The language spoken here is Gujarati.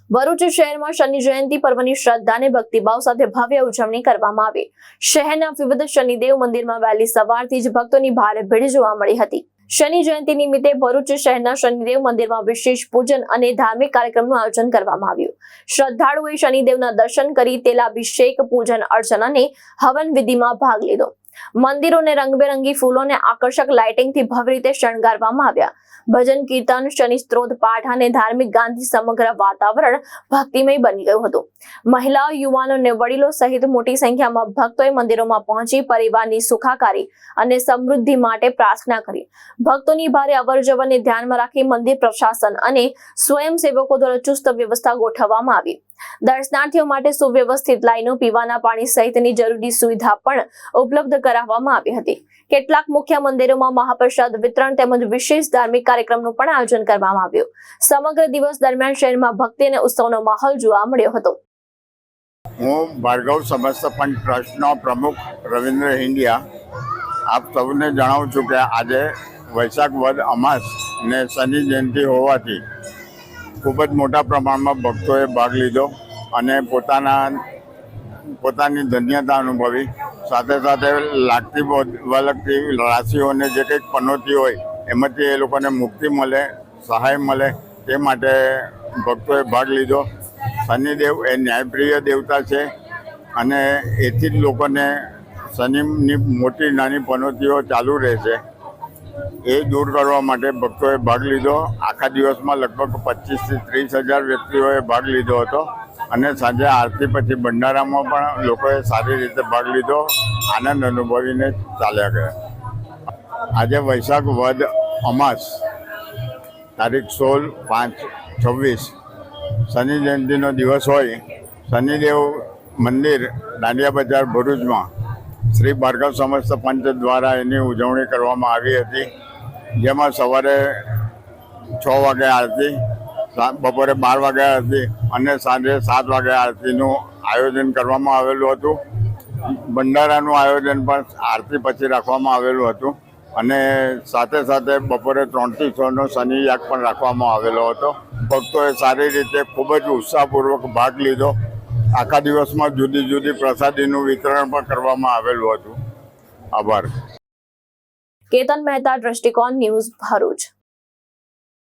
ભરૂચ શહેરમાં શનિ જયંતિ પર્વની શ્રદ્ધા અને ભક્તિભાવ સાથે ભવ્ય ઉજવણી કરવામાં આવી। શહેરના વિવિધ શનિદેવ મંદિરમાં વહેલી સવારથી જ ભક્તોની ભારે ભીડ જોવા મળી હતી। શનિ જયંતિ નિમિત્તે ભરૂચ શહેરના શનિદેવ મંદિરમાં વિશેષ પૂજન અને ધાર્મિક કાર્યક્રમનું આયોજન કરવામાં આવ્યું। શ્રદ્ધાળુઓએ શનિદેવના દર્શન કરી તેલાભિષેક, પૂજન અર્ચન અને હવન વિધિમાં ભાગ લીધો। મંદિરોને રંગબેરંગી ફૂલો અને આકર્ષક લાઇટિંગથી ભવ્ય રીતે શણગારવામાં આવ્યા। ભજન, કીર્તન, શનિ સ્ત્રોત પાઠ અને ધાર્મિક ગાનથી સમગ્ર વાતાવરણ ભક્તિમય બની ગયું હતું। મહિલાઓ, યુવાનો અને વડીલો સહિત મોટી સંખ્યામાં ભક્તોએ મંદિરોમાં પહોંચી પરિવારની સુખાકારી અને સમૃદ્ધિ માટે પ્રાર્થના કરી। ભક્તોની ભારે અવરજવરને ધ્યાનમાં રાખી મંદિર પ્રશાસન અને સ્વયંસેવકો દ્વારા ચુસ્ત વ્યવસ્થા ગોઠવવામાં આવી। દર્શનાર્થીઓ માટે સુવ્યવસ્થિત લાઈનો, પીવાના પાણી સહિતની જરૂરી સુવિધા પણ ઉપલબ્ધ કરાવવામાં આવી હતી। કેટલાક મુખ્ય મંદિરોમાં મહાપ્રસાદ વિતરણ તેમજ વિશેષ ધાર્મિક કાર્યક્રમનું પણ આયોજન કરવામાં આવ્યું। સમગ્ર દિવસ દરમિયાન શહેરમાં ભક્તિ અને ઉત્સવનો માહોલ જોવા મળ્યો હતો। હું ભાર્ગવ સમસ્ત પંચ ટ્રસ્ટનો પ્રમુખ રવિન્દ્ર હિંડિયા આપ સૌને જણાવું છું કે આજે વૈશાખ વદ અમાસ ને શનિ જયંતિ હોવાથી ખૂબ જ મોટા પ્રમાણમાં ભક્તોએ ભાગ લીધો અને પોતાની ધન્યતા અનુભવી। સાથે સાથે લાગતી વળગતી રાશિઓને જે કંઈક પનોતી હોય એમાંથી એ લોકોને મુક્તિ મળે, સહાય મળે તે માટે ભક્તોએ ભાગ લીધો। શનિદેવ એ ન્યાયપ્રિય દેવતા છે અને એથી જ લોકોને શનિની મોટી નાની પનોતીઓ ચાલુ રહેશે એ દૂર કરવા માટે ભક્તોએ ભાગ લીધો। આખા દિવસમાં લગભગ 25,000 થી 30,000 વ્યક્તિઓએ ભાગ લીધો હતો અને સાંજે આરતી પછી ભંડારામાં પણ લોકોએ સારી રીતે ભાગ લીધો, આનંદ અનુભવીને ચાલ્યા ગયા। આજે વૈશાખ વદ અમાસ તારીખ 16/5/26 શનિ જયંતિનો દિવસ હોય શનિદેવ મંદિર દાંડિયા બજાર ભરૂચમાં શ્રી ભાર્ગવ સમસ્ત પંચ દ્વારા એની ઉજવણી કરવામાં આવી હતી, જેમાં સવારે 6 વાગે આરતી, બપોરે 12 વાગે આરતી અને સાંજે 7 વાગે આરતીનું આયોજન કરવામાં આવેલું હતું। ભંડારાનું આયોજન પણ આરતી પછી રાખવામાં આવેલું હતું અને સાથે સાથે બપોરે 3 થી 6નો શનિ યાગ પણ રાખવામાં આવેલો હતો। ભક્તોએ સારી રીતે ખૂબ જ ઉત્સાહપૂર્વક ભાગ લીધો। આખા દિવસમાં જુદી જુદી પ્રસાદીનું વિતરણ પણ કરવામાં આવેલું હતું। આભાર। કેતન મહેતા, દ્રષ્ટિકોણ ન્યૂઝ, ભરૂચ।